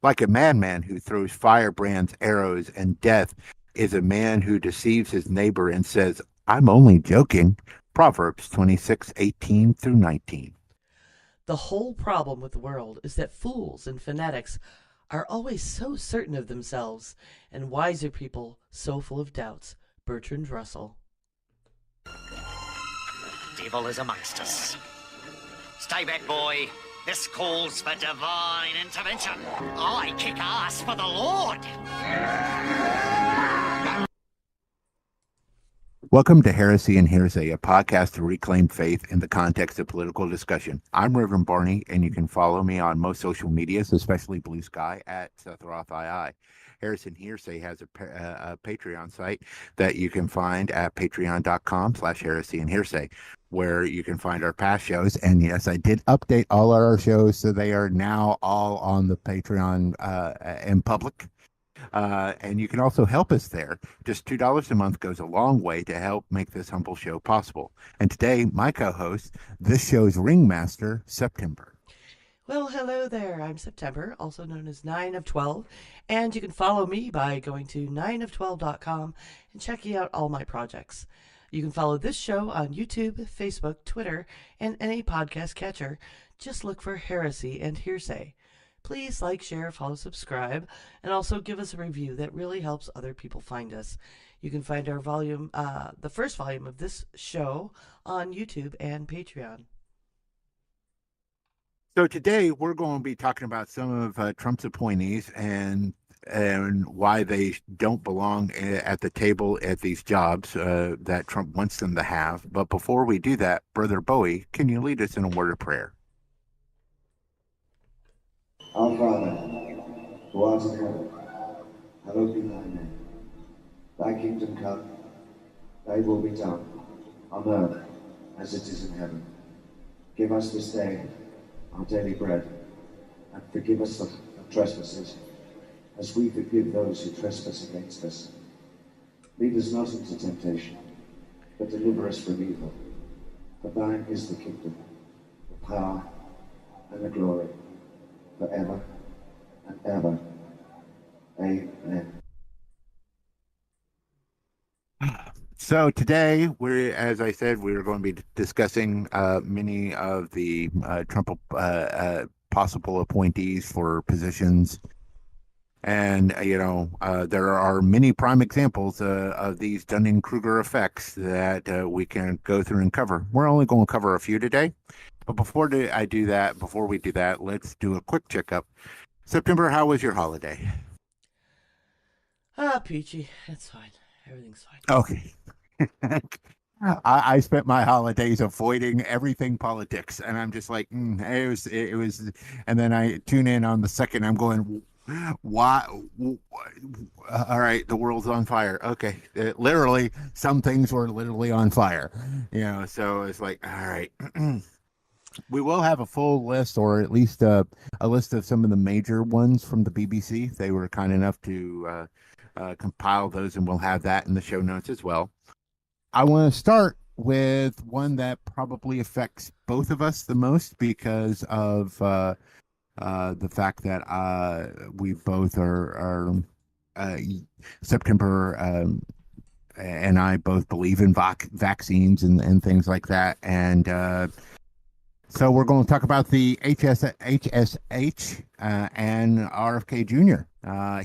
Like a madman who throws firebrands, arrows, and death is a man who deceives his neighbor and says, I'm only joking. Proverbs 26:18 through 19. The whole problem with the world is that fools and fanatics are always so certain of themselves, and wiser people so full of doubts. Bertrand Russell. Evil is amongst us. Stay back, boy. This calls for divine intervention. I kick ass for the Lord. Welcome to Heresy and Hearsay, a podcast to reclaim faith in the context of political discussion. I'm Reverend Barney, and you can follow me on most social medias, especially Blue Sky, at Seth Roth II. Heresy and Hearsay has a Patreon site that you can find at patreon.com/heresy and hearsay, where you can find our past shows. And yes, I did update all our shows, so they are now all on the Patreon in public. And you can also help us there. Just $2 a month goes a long way to help make this humble show possible. And today, my co-host, this show's ringmaster, September. Well, hello there. I'm September, also known as Nine of 12, and you can follow me by going to Ninof12.com and checking out all my projects. You can follow this show on YouTube, Facebook, Twitter, and any podcast catcher. Just look for Heresy and Hearsay. Please like, share, follow, subscribe, and also give us a review. That really helps other people find us. You can find our volume, the first volume of this show, on YouTube and Patreon. So today we're going to be talking about some of Trump's appointees and why they don't belong at the table at these jobs that Trump wants them to have. But before we do that, Brother Bowie, can you lead us in a word of prayer? Our Father, who art in heaven, hallowed be thy name. Thy kingdom come, thy will be done, on earth as it is in heaven. Give us this day our daily bread, and forgive us our trespasses, as we forgive those who trespass against us. Lead us not into temptation, but deliver us from evil. For thine is the kingdom, the power, and the glory, forever and ever. Amen. So today, as I said, we're going to be discussing many of the Trump possible appointees for positions. And, there are many prime examples of these Dunning-Kruger effects that we can go through and cover. We're only going to cover a few today. But before we do that, let's do a quick checkup. September, how was your holiday? Peachy. It's fine. Everything's fine. Okay. I spent my holidays avoiding everything politics, and I'm just like, it was, and then I tune in on the second. I'm going, why? All right, the world's on fire. Okay, literally, some things were literally on fire. So it's like, all right. We will have a full list, or at least a list of some of the major ones from the BBC. They were kind enough to compile those, and we'll have that in the show notes as well. I want to start with one that probably affects both of us the most because of the fact that we both are September and I both believe in vaccines and things like that. And so we're going to talk about the HSH and RFK Jr.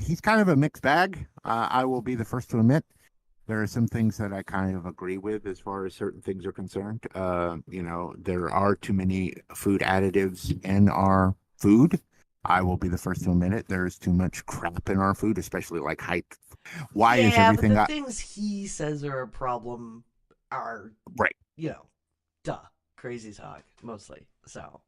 He's kind of a mixed bag. I will be the first to admit. There are some things that I kind of agree with as far as certain things are concerned. There are too many food additives in our food. I will be the first to admit it. There's too much crap in our food, especially like height. Why is everything... but the things he says are a problem are, right. Duh. Crazy talk, mostly. So...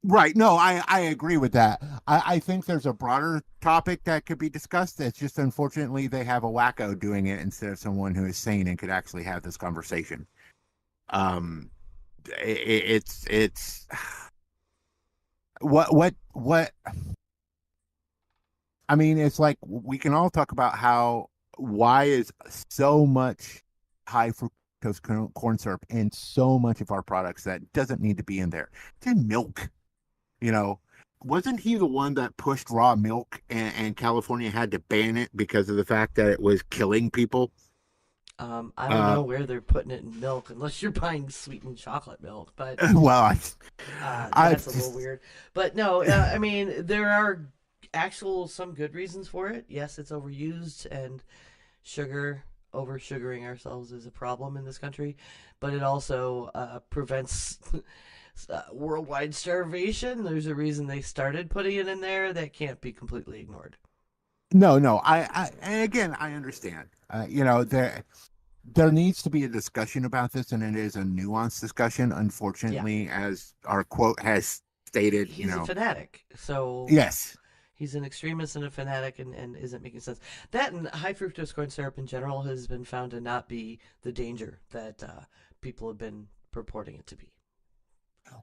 Right. No, I agree with that. I think there's a broader topic that could be discussed. It's just unfortunately they have a wacko doing it instead of someone who is sane and could actually have this conversation. It's what I mean, it's like we can all talk about why is so much high fructose corn syrup in so much of our products that doesn't need to be in there. It's in milk. wasn't he the one that pushed raw milk and California had to ban it because of the fact that it was killing people? I don't know where they're putting it in milk unless you're buying sweetened chocolate milk, but Well, that's a little weird. But no, I mean, there are some good reasons for it. Yes, it's overused, and over sugaring ourselves is a problem in this country, but it also prevents worldwide starvation. There's a reason they started putting it in there that can't be completely ignored. no. And again, I understand. There needs to be a discussion about this, and it is a nuanced discussion. Unfortunately, as our quote has stated, he's a fanatic. So yes, he's an extremist and a fanatic, and isn't making sense. That and high fructose corn syrup in general has been found to not be the danger that people have been purporting it to be.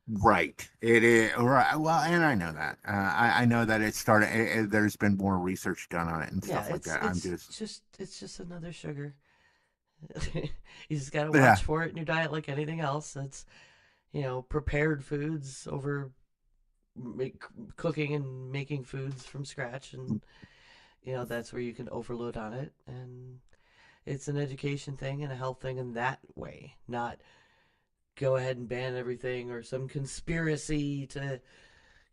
right. It is right. Well, and I know that. I know that it started. There's been more research done on it and stuff like that. It's just another sugar. You just gotta watch for it in your diet like anything else. It's prepared foods over cooking and making foods from scratch, and that's where you can overload on it, and it's an education thing and a health thing in that way, not go ahead and ban everything or some conspiracy to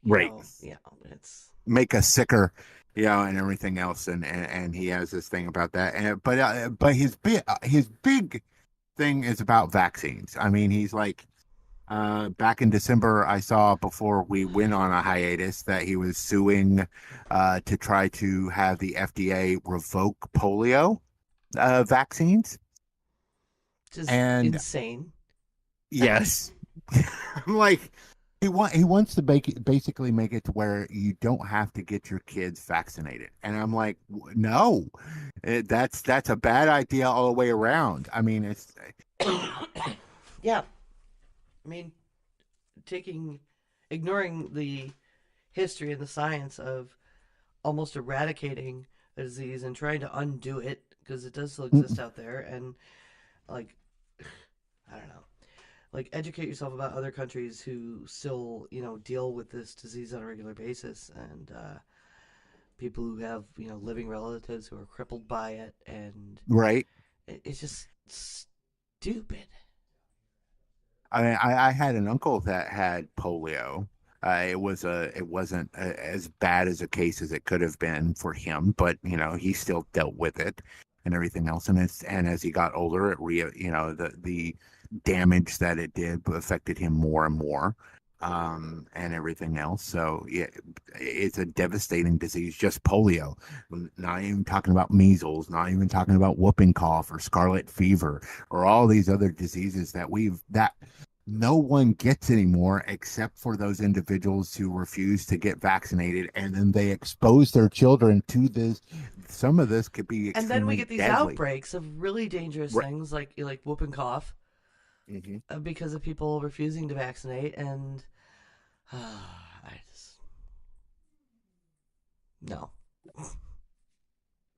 it's make us sicker, and everything else, and he has this thing about that, but his big thing is about vaccines. I mean, he's like, back in December, I saw before we went on a hiatus that he was suing to try to have the FDA revoke polio vaccines. Just insane. Yes. I'm like, he wants to basically make it to where you don't have to get your kids vaccinated, and I'm like, no, that's a bad idea all the way around. I mean, it's yeah. I mean, ignoring the history and the science of almost eradicating a disease and trying to undo it, because it does still exist out there, and like, I don't know. Like, educate yourself about other countries who still, deal with this disease on a regular basis, and people who have, living relatives who are crippled by it, and right. It's just stupid. I mean, I had an uncle that had polio. It wasn't as bad as a case as it could have been for him, but he still dealt with it and everything else. And as he got older, the damage that it did affected him more and more, and everything else. So yeah, it's a devastating disease, just polio. Not even talking about measles, not even talking about whooping cough or scarlet fever or all these other diseases that no one gets anymore, except for those individuals who refuse to get vaccinated, and then they expose their children to this. Some of this could be extremely and then we get these deadly outbreaks of really dangerous things like whooping cough, because of people refusing to vaccinate, and I just no.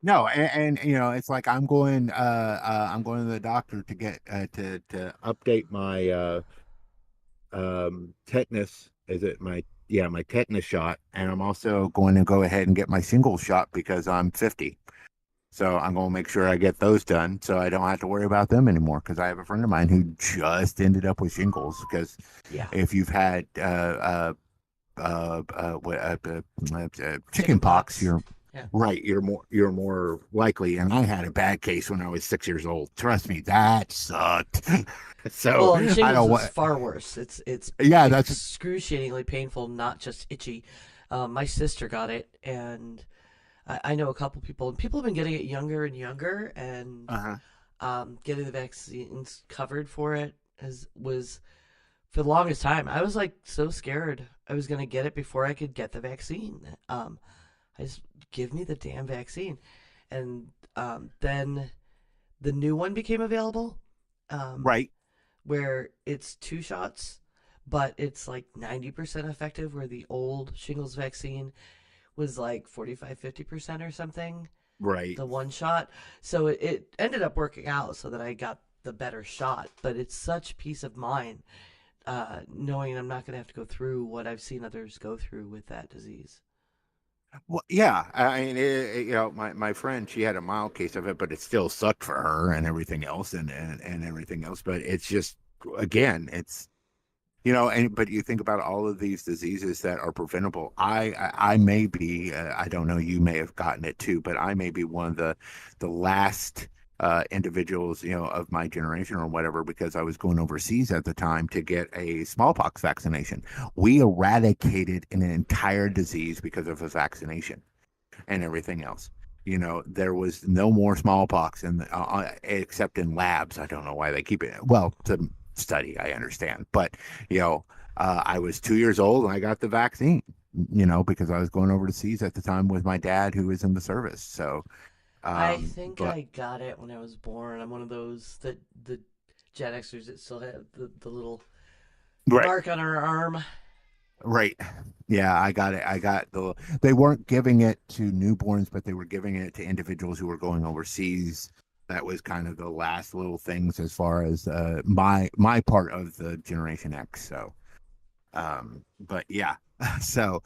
No, and it's like I'm going to the doctor to get to update my tetanus. Is it my tetanus shot, and I'm also going to go ahead and get my shingles shot because I'm 50. So I'm going to make sure I get those done so I don't have to worry about them anymore, because I have a friend of mine who just ended up with shingles, because if you've had chicken pox, you're right. You're more likely. And I had a bad case when I was 6 years old. Trust me, that sucked. So and shingles was far worse. It's that's excruciatingly painful, not just itchy. My sister got it, and I know a couple people, and people have been getting it younger and younger, and getting the vaccines covered for it was for the longest time. I was like so scared I was gonna get it before I could get the vaccine. I just give me the damn vaccine, and then the new one became available, right, where it's 2 shots, but it's like 90% effective, where the old shingles vaccine was like 45-50% or something, right, the one shot. So it ended up working out so that I got the better shot, but it's such peace of mind knowing I'm not going to have to go through what I've seen others go through with that disease. Well, yeah, I mean, my friend, she had a mild case of it, but it still sucked for her and everything else, and everything else. But it's just, again, it's but you think about all of these diseases that are preventable. I may be, I don't know, you may have gotten it too, but I may be one of the last individuals, of my generation or whatever, because I was going overseas at the time to get a smallpox vaccination. We eradicated an entire disease because of a vaccination and everything else. There was no more smallpox except in labs. I don't know why they keep it. Well, to study, I understand, but I was 2 years old and I got the vaccine. Because I was going overseas at the time with my dad, who was in the service. So, I think but I got it when I was born. I'm one of those that the Gen Xers that still have the little right, mark on our arm. right, yeah, I got it. They weren't giving it to newborns, but they were giving it to individuals who were going overseas. That was kind of the last little things as far as my part of the Generation X. So, but yeah, so.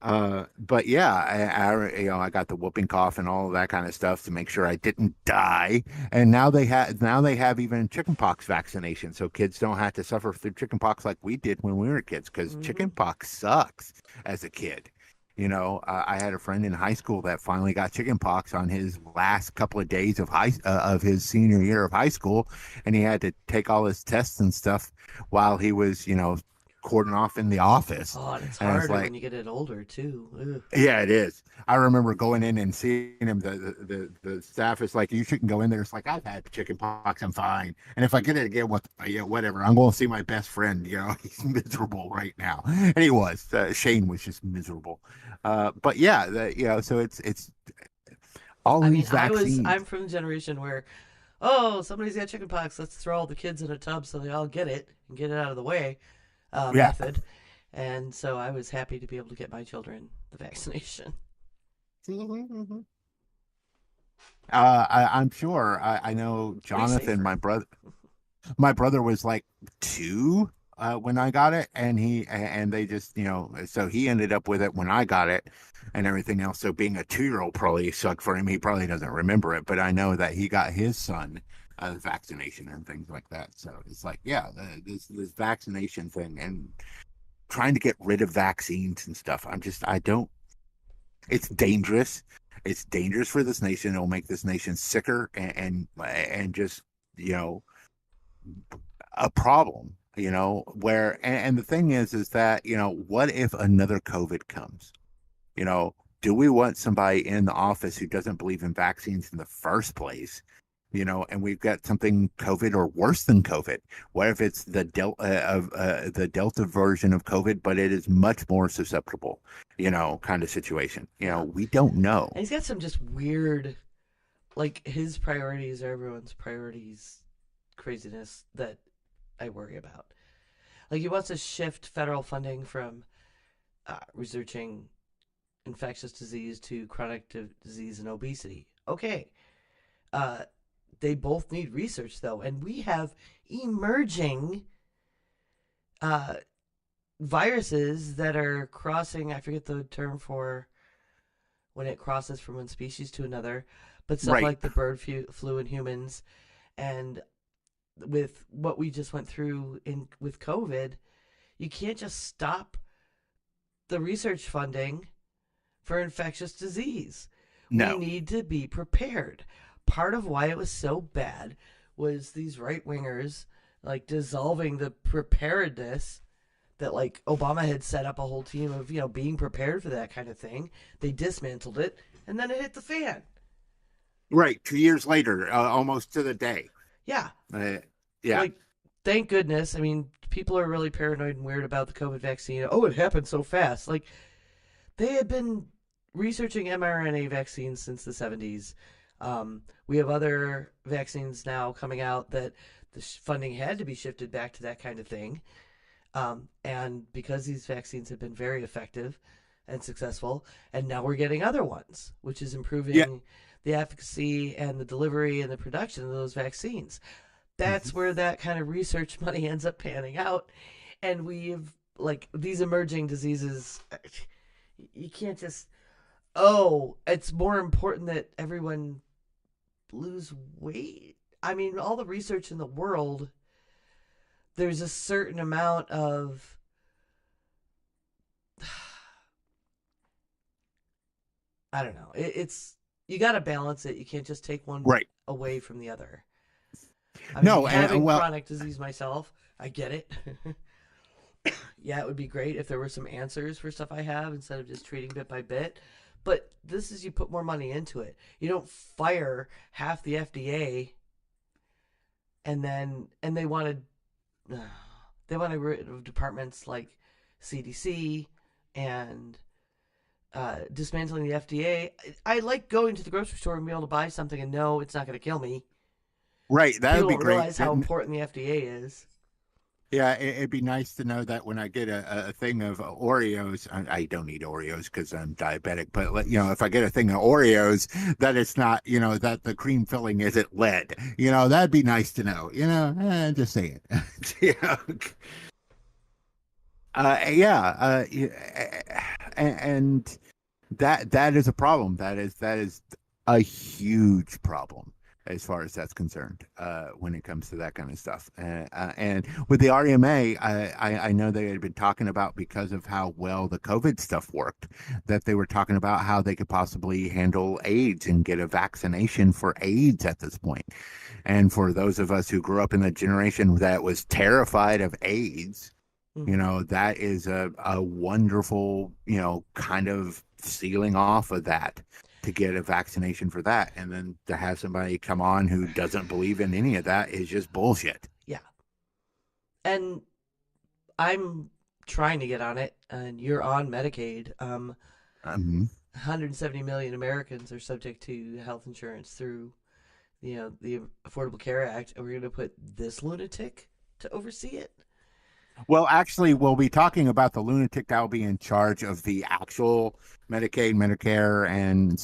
But yeah, I got the whooping cough and all of that kind of stuff to make sure I didn't die. And now they have even chickenpox vaccination, so kids don't have to suffer through chickenpox like we did when we were kids, because chickenpox sucks as a kid. I had a friend in high school that finally got chickenpox on his last couple of days of his senior year of high school, and he had to take all his tests and stuff while he was, cordon off in the office. Oh, and it's And harder like, when you get it older too. Ugh. yeah, it is. I remember going in and seeing him. The staff is like, "You shouldn't go in there." It's like, "I've had chicken pox. I'm fine. And if I get it again, whatever. I'm going to see my best friend. He's miserable right now." And he was. Shane was just miserable. But yeah, so it's all I these mean, vaccines. I'm from the generation where, oh, somebody's got chickenpox. Let's throw all the kids in a tub so they all get it and get it out of the way. Yeah. Method. And so I was happy to be able to get my children the vaccination. I'm sure. I know Jonathan, safer. my brother was like 2 when I got it, and they just, so he ended up with it when I got it and everything else. So being a 2-year-old probably sucked for him. He probably doesn't remember it, but I know that he got his son vaccination and things like that. So it's like, yeah, this vaccination thing and trying to get rid of vaccines and stuff. I don't. It's dangerous. It's dangerous for this nation. It'll make this nation sicker and just, a problem. And the thing is that, what if another COVID comes? Do we want somebody in the office who doesn't believe in vaccines in the first place? And we've got something COVID or worse than COVID. What if it's the Delta version of COVID, but it is much more susceptible, kind of situation. We don't know. And he's got some just weird, like his priorities are everyone's priorities, craziness that I worry about. Like he wants to shift federal funding from researching infectious disease to chronic disease and obesity. Okay. They both need research, though, and we have emerging viruses that are crossing. I forget the term for when it crosses from one species to another, but stuff like the bird flu in humans, and with what we just went through with COVID, you can't just stop the research funding for infectious disease. No. We need to be prepared. Part of why it was so bad was these right-wingers like dissolving the preparedness that like Obama had set up a whole team of, being prepared for that kind of thing. They dismantled it and then it hit the fan. Right. 2 years later, almost to the day. Yeah. Yeah. Like, thank goodness. I mean, people are really paranoid and weird about the COVID vaccine. Oh, it happened so fast. Like, they had been researching mRNA vaccines since the 70s. We have other vaccines now coming out that the funding had to be shifted back to that kind of thing. And because these vaccines have been very effective and successful, and now we're getting other ones, which is improving the efficacy and the delivery and the production of those vaccines. That's where that kind of research money ends up panning out. And we've like these emerging diseases. You can't just, oh, it's more important that everyone lose weight. I mean, all the research in the world, there's a certain amount of I don't know. It's you got to balance it. You can't just take one Right. away from the other. I mean, No, having well, chronic disease myself, I get it. Yeah, it would be great if there were some answers for stuff I have instead of just treating bit by bit. But this is you put more money into it. You don't fire half the FDA and they wanted they want to get rid of departments like CDC and dismantling the FDA. I like going to the grocery store and be able to buy something and know it's not going to kill me. right. That People would be don't great. realize how important the FDA is. Yeah, it'd be nice to know that when I get a thing of Oreos, I don't eat Oreos because I'm diabetic, but if I get a thing of Oreos, that it's not, that the cream filling isn't lead. That'd be nice to know. Just saying. you know, yeah, and that is a problem. That is a huge problem as far as that's concerned, when it comes to that kind of stuff. And with the RMA, I know they had been talking about, because of how well the COVID stuff worked, that they were talking about how they could possibly handle AIDS and get a vaccination for AIDS at this point. And for those of us who grew up in the generation that was terrified of AIDS, that is a wonderful, kind of sealing off of that, to get a vaccination for that. And then to have somebody come on who doesn't believe in any of that is just bullshit. Yeah. And I'm trying to get on it, and you're on Medicaid. 170 million Americans are subject to health insurance through, the Affordable Care Act, and we're going to put this lunatic to oversee it. Well, actually, we'll be talking about the lunatic that will be in charge of the actual Medicaid, Medicare, and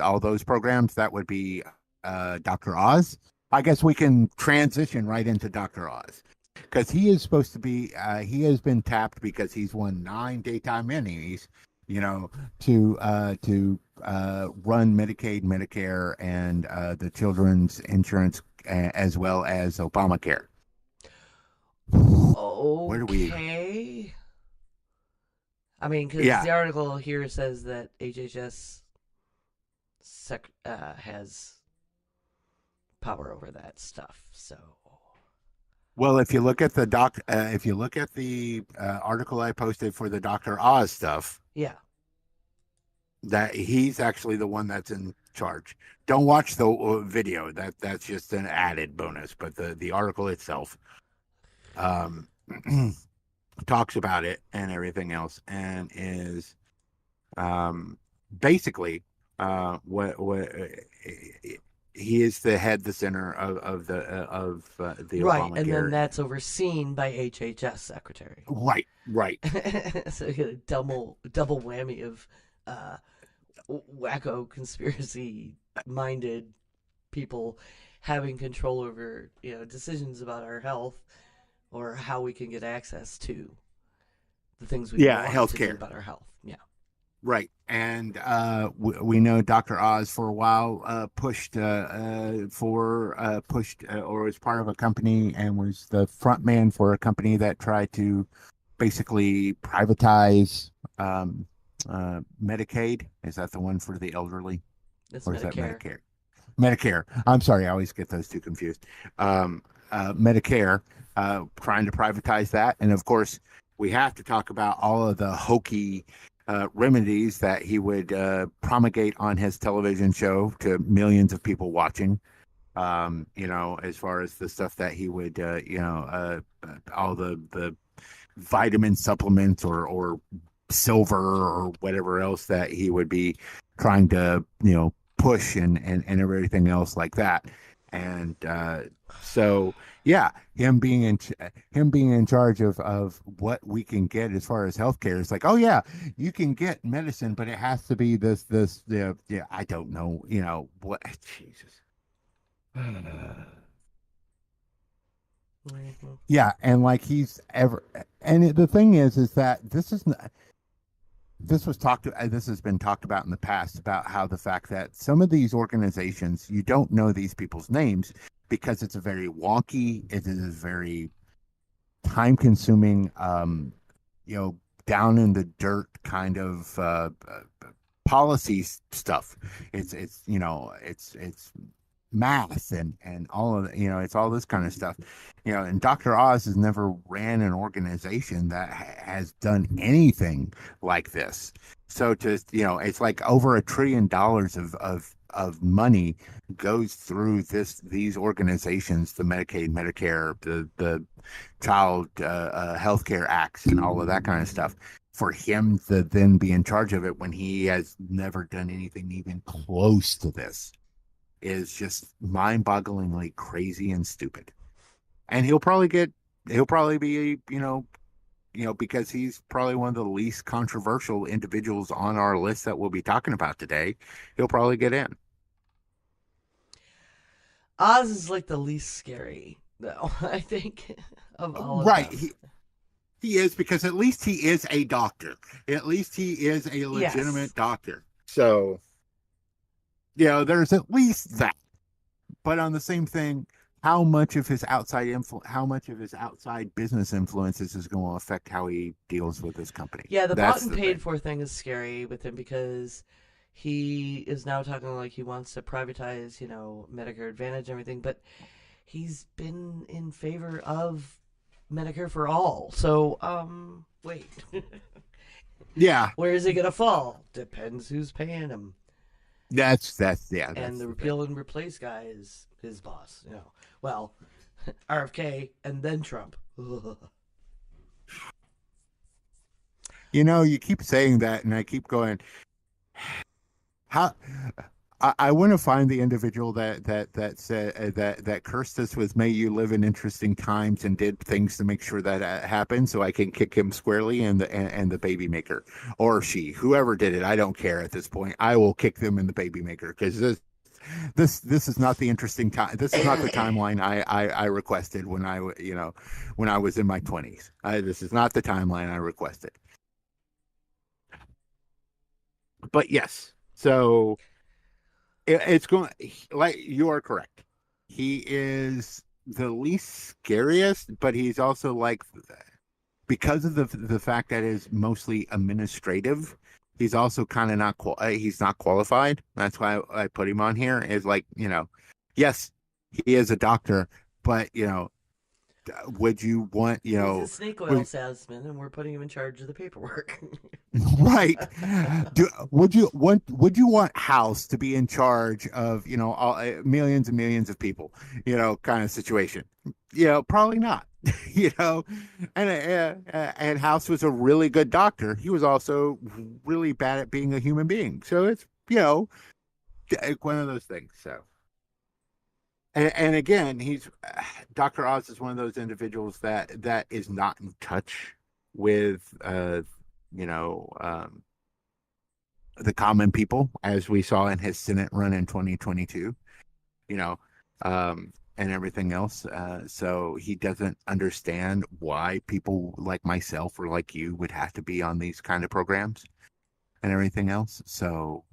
all those programs. That would be Dr. Oz. I guess we can transition right into Dr. Oz, because he is supposed to be, he has been tapped because he's won 9 daytime Emmys, to run Medicaid, Medicare, and the children's insurance, as well as Obamacare. Where do we? Okay. I mean, because Yeah. the article here says that HHS has power over that stuff. So, Well, if you look at the article I posted for the Dr. Oz stuff, yeah. that he's actually the one that's in charge. Don't watch the video. That's just an added bonus. But the article itself, talks about it and everything else, and is basically what he is the center of the Right, Obamacare. and then that's overseen by HHS secretary. Right. So you get a double whammy of wacko conspiracy minded people having control over decisions about our health or how we can get access to the things we want to do healthcare about our health. Yeah. Right. And we know Dr. Oz for a while pushed or was part of a company and was the front man for a company that tried to basically privatize Medicaid. Is that the one for the elderly? It's Or Medicare. is that Medicare? Medicare. I'm sorry, I always get those two confused. Medicare, trying to privatize that. And of course, we have to talk about all of the hokey remedies that he would promulgate on his television show to millions of people watching. As far as the stuff that he would, all the vitamin supplements or silver or whatever else that he would be trying to, push and everything else like that. And so, yeah, him being in charge of what we can get as far as healthcare. It's like, oh yeah, you can get medicine, but it has to be this I don't know, what. Jesus. Mhm. Yeah, and like he's ever, and the thing is that this has been talked about in the past about how the fact that some of these organizations you don't know these people's names because it's a very wonky, it is very time consuming, you know, down in the dirt kind of policy stuff. It's you know it's math and all of the, you know, it's all this kind of stuff, you know. And Dr. Oz has never ran an organization that has done anything like this. So to, you know, it's like over $1 trillion of money goes through these organizations, the Medicaid, Medicare, the child health care acts and all of that kind of stuff, for him to then be in charge of it when he has never done anything even close to this is just mind-bogglingly crazy and stupid. And he'll probably be, you know, because he's probably one of the least controversial individuals on our list that we'll be talking about today. He'll probably get in. Oz is like the least scary, though, I think, of all of Right. them. He is, because at least he is a doctor. At least he is a legitimate Yes. doctor. So, you know, there's at least that. But on the same thing, how much of his outside business influences is going to affect how he deals with this company? Yeah, the bought That's and the paid thing. for thing is scary with him because he is now talking like he wants to privatize, you know, Medicare Advantage and everything, but he's been in favor of Medicare for all. So, wait. Yeah, Where is it going to fall? Depends who's paying him. that's yeah, And that's the the repeal thing. and replace guy is his boss, you know. Well, RFK and then Trump. Ugh. You know, you keep saying that, and I keep going. How I want to find the individual that said that cursed us with "May you live in interesting times" and did things to make sure that happened, so I can kick him squarely, and the baby maker, or she, whoever did it. I don't care at this point. I will kick them in the baby maker, because this is not the interesting time. This is not the timeline I requested when when I was in my 20s. This is not the timeline I requested. But yes, so it's going, like, you are correct. He is the least scariest, but he's also like, because of the fact that it's mostly administrative, he's also kind of he's not qualified. That's why I put him on here. Is like, you know, yes, he is a doctor, but you know, would you want, you He's a know, snake oil would, salesman, and we're putting him in charge of the paperwork. right? Would you want House to be in charge of, you know, millions and millions of people, you know, kind of situation? You know, probably not. You know, and House was a really good doctor. He was also really bad at being a human being. So it's, you know, one of those things. So. And again, he's Dr. Oz is one of those individuals that is not in touch with you know, the common people, as we saw in his Senate run in 2022, you know, and everything else. So he doesn't understand why people like myself or like you would have to be on these kind of programs and everything else. So,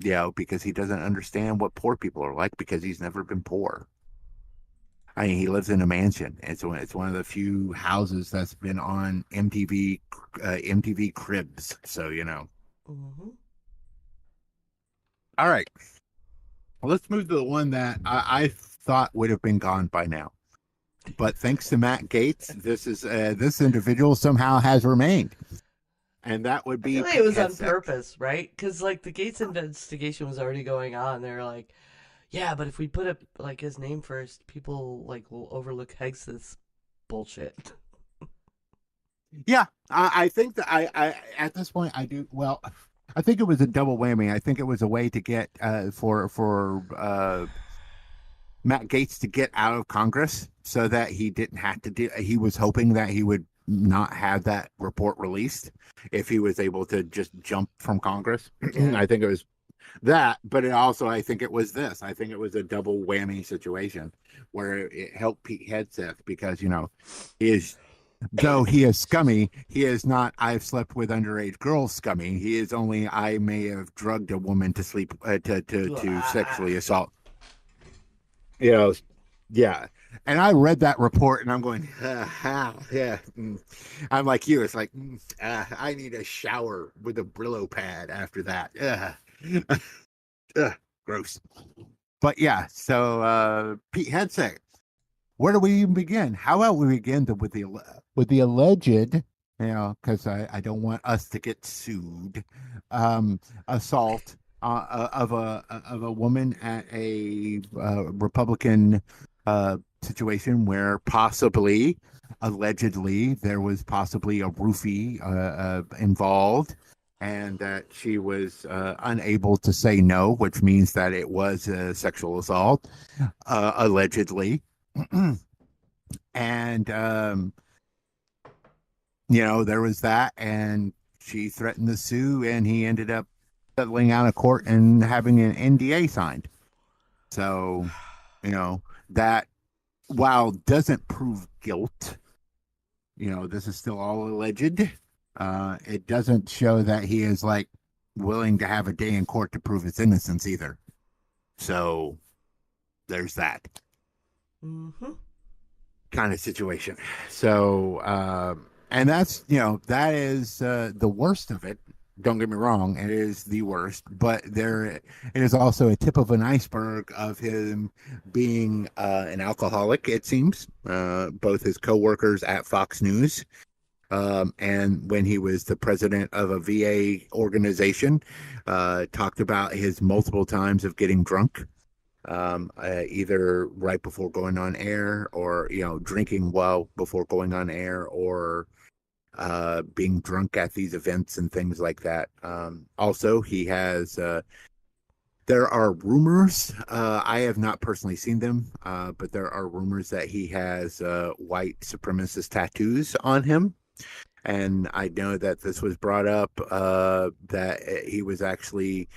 yeah, because he doesn't understand what poor people are like, because he's never been poor. I mean, he lives in a mansion. It's one of the few houses that's been on MTV Cribs. So, you know. Hmm. All right. Well, let's move to the one that I thought would have been gone by now. But thanks to Matt Gates, this individual somehow has remained. And that would I be feel like it Pete was on Hegseth. purpose, right? Because like the Gates investigation was already going on. They're like, yeah, but if we put up like his name first, people like will overlook Hegseth's bullshit. Yeah, I think that I at this point I do well. I think it was a double whammy. I think it was a way to get for Matt Gates to get out of Congress so that he didn't have to do. He was hoping that he would not have that report released if he was able to just jump from Congress. Yeah. I think it was but it also, I think it was this. I think it was a double whammy situation where it helped Pete Hegseth because, he is, though he is scummy, he is not, I've slept with underage girls scummy. He is only, I may have drugged a woman to sleep, to sexually assault. Yeah. And I read that report and I'm going, yeah. I'm like you. It's like, I need a shower with a Brillo pad after that. Gross. But yeah, so Pete Hegseth, where do we even begin? How about we begin with the alleged, because I don't want us to get sued, assault of a woman at a Republican situation where possibly, allegedly, there was possibly a roofie involved, and that she was unable to say no, which means that it was a sexual assault, allegedly. And there was that, and she threatened to sue, and he ended up settling out of court and having an NDA signed. So, that while doesn't prove guilt, this is still all alleged. It doesn't show that he is like willing to have a day in court to prove his innocence either. So there's that kind of situation. So, and that's, that is the worst of it. Don't get me wrong, it is the worst, but it is also a tip of an iceberg of him being an alcoholic, it seems. Both his coworkers at Fox News, and when he was the president of a VA organization, talked about his multiple times of getting drunk, either right before going on air, or drinking well before going on air, or being drunk at these events and things like that. Also, he has there are rumors, I have not personally seen them, but there are rumors that he has white supremacist tattoos on him. And I know that this was brought up, that he was actually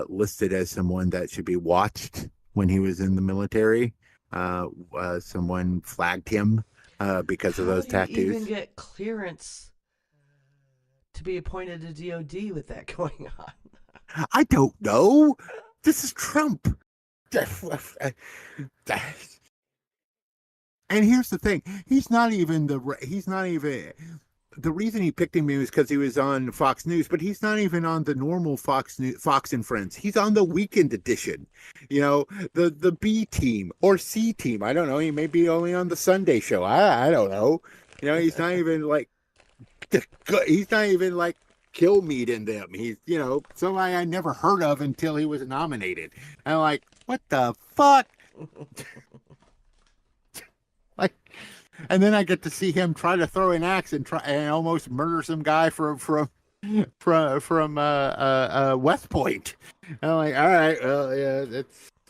listed as someone that should be watched when he was in the military. Someone flagged him because of those tattoos. How do you even get clearance to be appointed to DOD with that going on? I don't know. This is Trump. And here's the thing: he's not even the reason he picked him is because he was on Fox News, but he's not even on the normal Fox and Friends. He's on the weekend edition, the B team or C team. I don't know. He may be only on the Sunday show. I don't know. He's not even like kill meat in them. He's somebody I never heard of until he was nominated. And I'm like, what the fuck? And then I get to see him try to throw an axe and almost murder some guy from West Point. And I'm like, all right, well, yeah,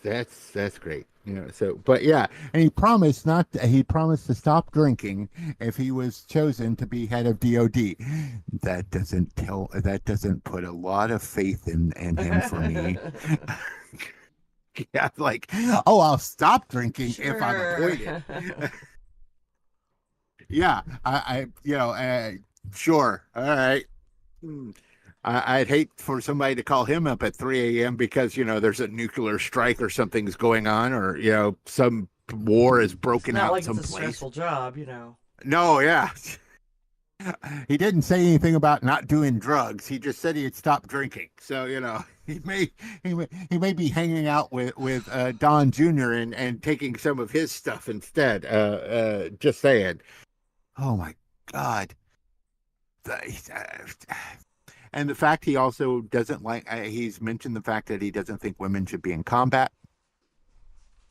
that's great, So, but yeah, and he promised to stop drinking if he was chosen to be head of DOD. That doesn't put a lot of faith in him for me. Yeah, like, oh, I'll stop drinking if I'm appointed. Yeah, sure. All right. I'd hate for somebody to call him up at 3 a.m. because, there's a nuclear strike or something's going on, or, some war is broken out like someplace. It's a stressful job, No, yeah. He didn't say anything about not doing drugs. He just said he'd stop drinking. So, he may be hanging out with Don Jr. and taking some of his stuff instead. Just saying. Oh my God. And the fact he also doesn't he's mentioned the fact that he doesn't think women should be in combat.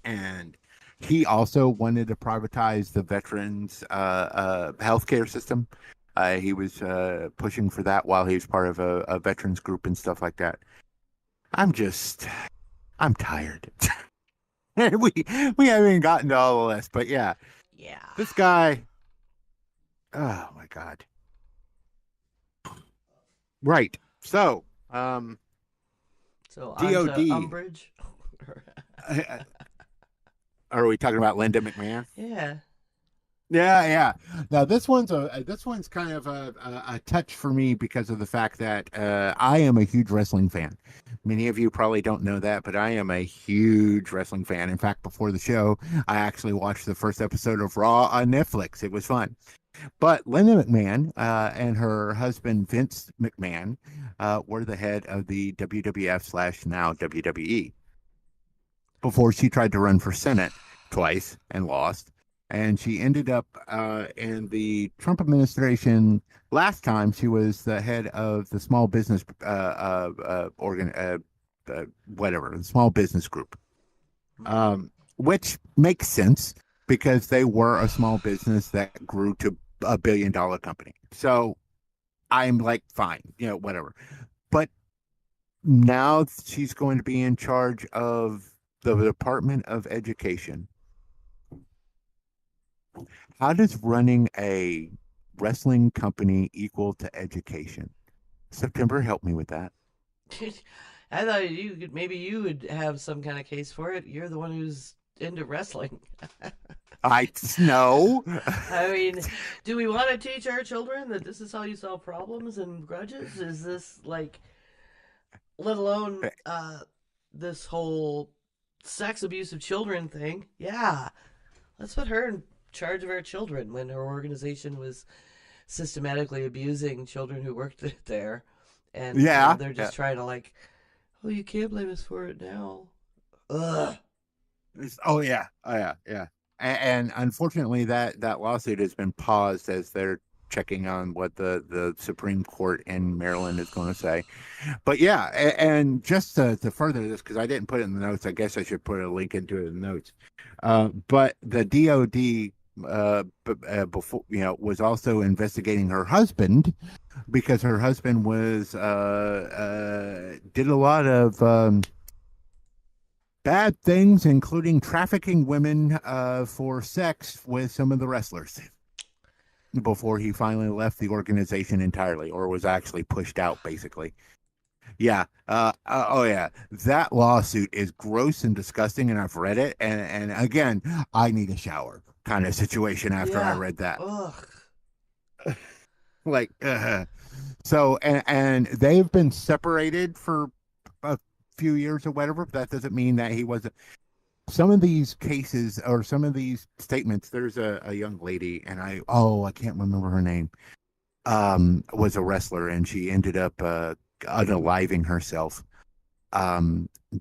And he also wanted to privatize the veterans' healthcare system. He was pushing for that while he was part of a veterans group and stuff like that. I'm tired. we haven't gotten to all of this, but yeah. Yeah. This guy. Oh my God. Right. So, So on to DOD. umbrage. Are we talking about Linda McMahon? Yeah. Yeah. Now this one's kind of a touch for me because of the fact that I am a huge wrestling fan. Many of you probably don't know that, but I am a huge wrestling fan. In fact, before the show, I actually watched the first episode of Raw on Netflix. It was fun. But Linda McMahon and her husband Vince McMahon were the head of the WWF / now WWE before she tried to run for Senate twice and lost. And she ended up in the Trump administration. Last time she was the head of the small business whatever, the small business group, which makes sense because they were a small business that grew to $1 billion company. So I'm like, fine, whatever. But now she's going to be in charge of the Department of Education. How does running a wrestling company equal to education? September, help me with that. I thought maybe you would have some kind of case for it. You're the one who's into wrestling. I know. I mean, do we want to teach our children that this is how you solve problems and grudges? Is this like, let alone this whole sex abuse of children thing? Yeah, let's put her in charge of our children when her organization was systematically abusing children who worked there. And they're just trying to like, oh, you can't blame us for it now. Ugh. Oh yeah. And unfortunately, that lawsuit has been paused as they're checking on what the Supreme Court in Maryland is going to say. But yeah, and just to further this, because I didn't put it in the notes, I guess I should put a link into it in the notes. But the DOD before was also investigating her husband because her husband was did a lot of bad things, including trafficking women for sex with some of the wrestlers before he finally left the organization entirely, or was actually pushed out, basically. Yeah. Oh, yeah. That lawsuit is gross and disgusting, and I've read it. And again, I need a shower kind of situation after I read that. Ugh. Like, so, and they've been separated for a few years or whatever, but that doesn't mean that he wasn't. Some of these cases or some of these statements, there's a young lady, and I can't remember her name, was a wrestler, and she ended up unaliving herself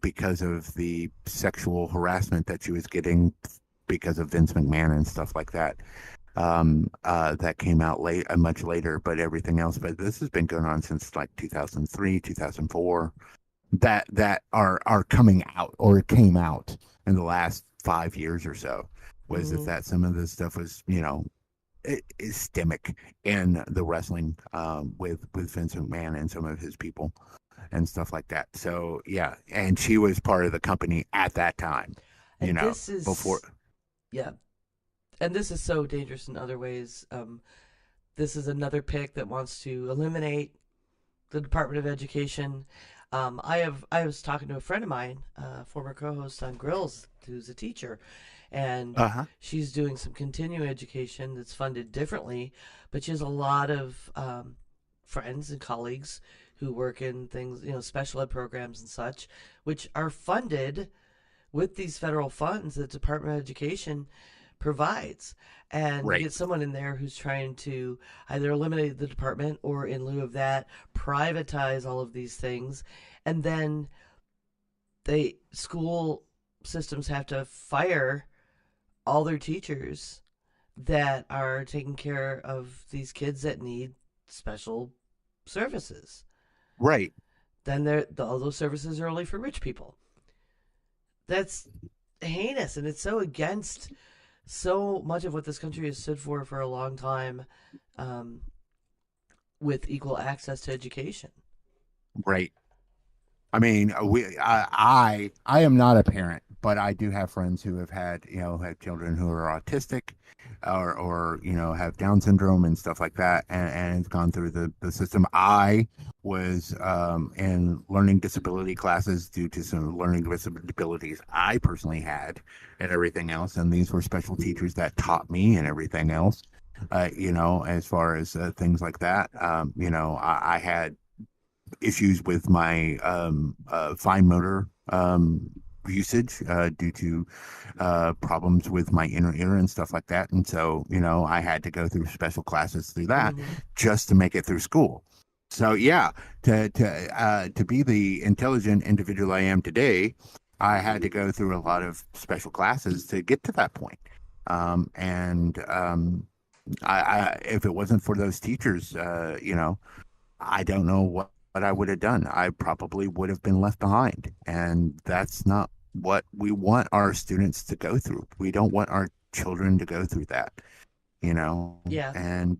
because of the sexual harassment that she was getting because of Vince McMahon and stuff like that. That came out much later, but everything else. But this has been going on since like 2003, 2004. That are coming out or came out in the last 5 years or so. Was that some of this stuff was systemic in the wrestling with Vince McMahon and some of his people and stuff like that. So yeah, and she was part of the company at that time. And this is so dangerous in other ways. This is another pick that wants to eliminate the Department of Education. I was talking to a friend of mine, former co-host on Grills, who's a teacher, and she's doing some continuing education that's funded differently, but she has a lot of friends and colleagues who work in things, special ed programs and such, which are funded with these federal funds that the Department of Education provides. And you get someone in there who's trying to either eliminate the department or, in lieu of that, privatize all of these things. And then school systems have to fire all their teachers that are taking care of these kids that need special services. Right. Then all those services are only for rich people. That's heinous, and it's so against so much of what this country has stood for a long time, with equal access to education. Right. I mean, I am not a parent, but I do have friends who have had, have children who are autistic, or have Down syndrome and stuff like that, and it's gone through the system. I was in learning disability classes due to some learning disabilities I personally had and everything else, and these were special teachers that taught me and everything else. As far as things like that, I had issues with my fine motor usage due to problems with my inner ear and stuff like that. And so, I had to go through special classes through that just to make it through school. So yeah, to be the intelligent individual I am today, I had to go through a lot of special classes to get to that point. I if it wasn't for those teachers, I don't know what I would have done. I probably would have been left behind. And that's not what we want our students to go through. We don't want our children to go through that, Yeah. And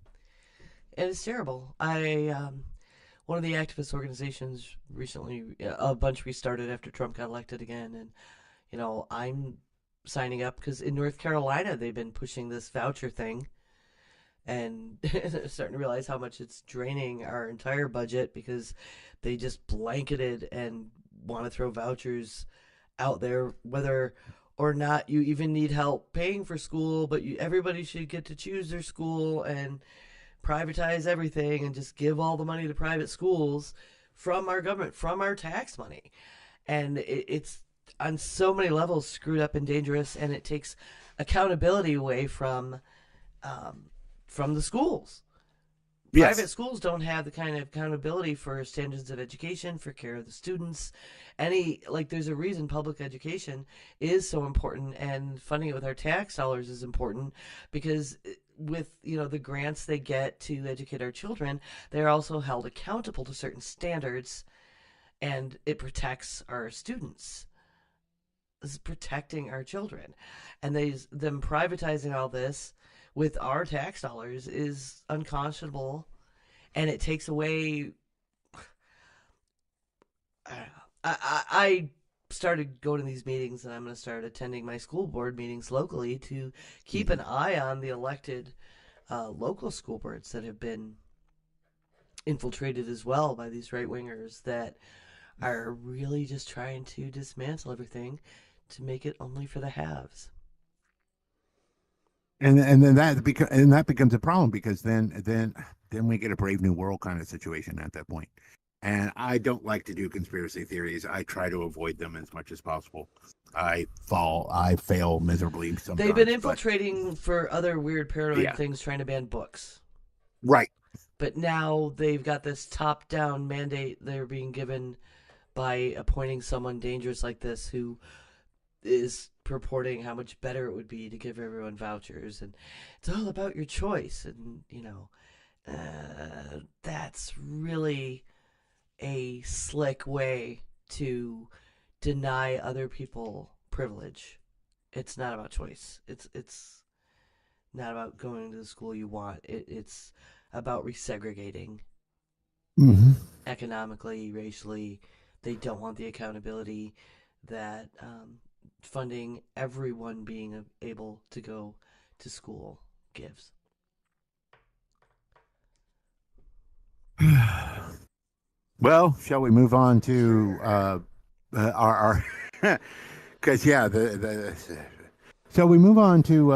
it's terrible. One of the activist organizations recently, a bunch restarted after Trump got elected again. And, I'm signing up because in North Carolina, they've been pushing this voucher thing. And starting to realize how much it's draining our entire budget because they just blanketed and want to throw vouchers out there, whether or not you even need help paying for school, but everybody should get to choose their school and privatize everything and just give all the money to private schools from our government, from our tax money. And it's on so many levels screwed up and dangerous, and it takes accountability away from the schools. Yes. Private schools don't have the kind of accountability for standards of education, for care of the students. There's a reason public education is so important, and funding it with our tax dollars is important because with, the grants they get to educate our children, they're also held accountable to certain standards, and it protects our students. This is protecting our children. And them privatizing all this with our tax dollars is unconscionable, and it takes away. I started going to these meetings, and I'm going to start attending my school board meetings locally to keep an eye on the elected local school boards that have been infiltrated as well by these right wingers that are really just trying to dismantle everything to make it only for the haves. And then that becomes a problem because then we get a Brave New World kind of situation at that point. And I don't like to do conspiracy theories. I try to avoid them as much as possible. I fail miserably sometimes. They've been infiltrating for other weird paranoid things, trying to ban books. Right. But now they've got this top-down mandate they're being given by appointing someone dangerous like this who is purporting how much better it would be to give everyone vouchers, and it's all about your choice. And that's really a slick way to deny other people privilege. It's not about choice. It's not about going to the school you want. It's about resegregating economically, racially. They don't want the accountability that funding everyone being able to go to school gives. Well, shall we move on to our because so we move on to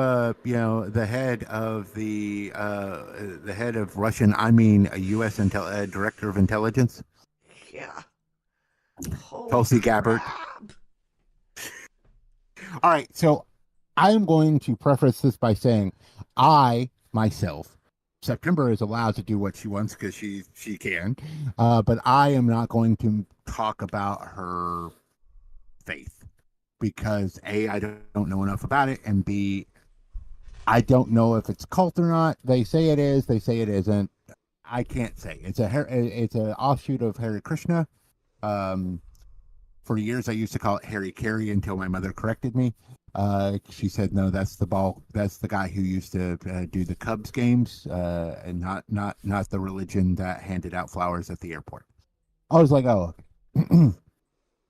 the head of the head of Russian, U.S. Director of Intelligence. Yeah. Tulsi Gabbard. All right, so I am going to preface this by saying I myself, September is allowed to do what she wants because she can, but I am not going to talk about her faith because A, I don't know enough about it, and B, I don't know if it's cult or not. They say it is, they say it isn't. I can't say. It's an offshoot of Hare Krishna. For years, I used to call it Harry Carey until my mother corrected me. She said, "No, that's the guy who used to do the Cubs games, and not the religion that handed out flowers at the airport." I was like, "Oh, okay."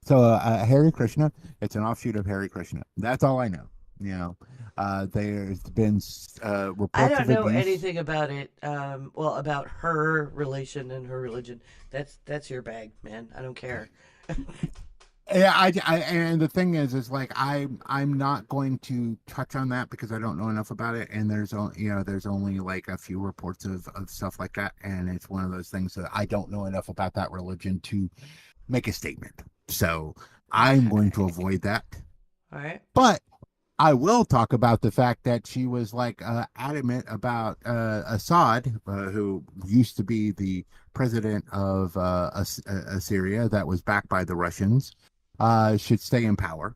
So Hare Krishna, it's an offshoot of Hare Krishna. That's all I know. You know, there's been I reports don't of know abuse. anything about it. Well, about her relation and her religion. That's your bag, man. I don't care. Yeah, and the thing is like I'm not going to touch on that because I don't know enough about it, and there's only like a few reports of stuff like that, and it's one of those things that I don't know enough about that religion to make a statement. So I'm going to avoid that. All right. But I will talk about the fact that she was like adamant about Assad, who used to be the president of Syria that was backed by the Russians, should stay in power.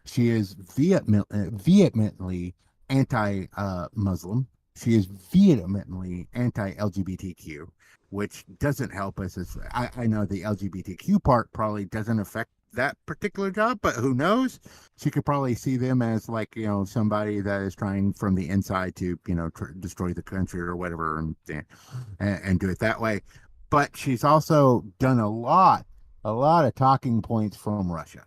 She is vehemently anti-Muslim. She is vehemently anti-LGBTQ, which doesn't help us. I know the LGBTQ part probably doesn't affect that particular job, but who knows? She could probably see them as like, somebody that is trying from the inside to, destroy the country or whatever, and do it that way. But she's also done a lot of talking points from Russia,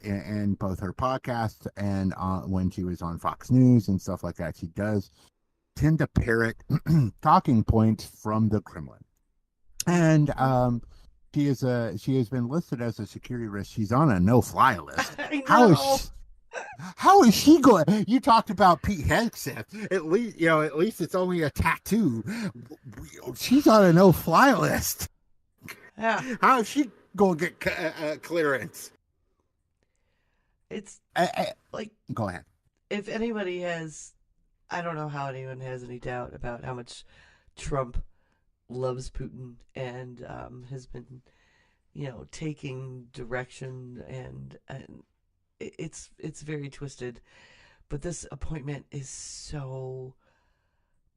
in both her podcasts and when she was on Fox News and stuff like that. She does tend to parrot talking points from the Kremlin, and she has been listed as a security risk. She's on a no-fly list. I How is know. how is she going? You talked about Pete Hegseth. At least it's only a tattoo. She's on a no-fly list. Yeah. How is she going to get clearance? It's like, Go ahead. if anybody has, I don't know how anyone has any doubt about how much Trump loves Putin and has been, taking direction, and it's very twisted. But this appointment is so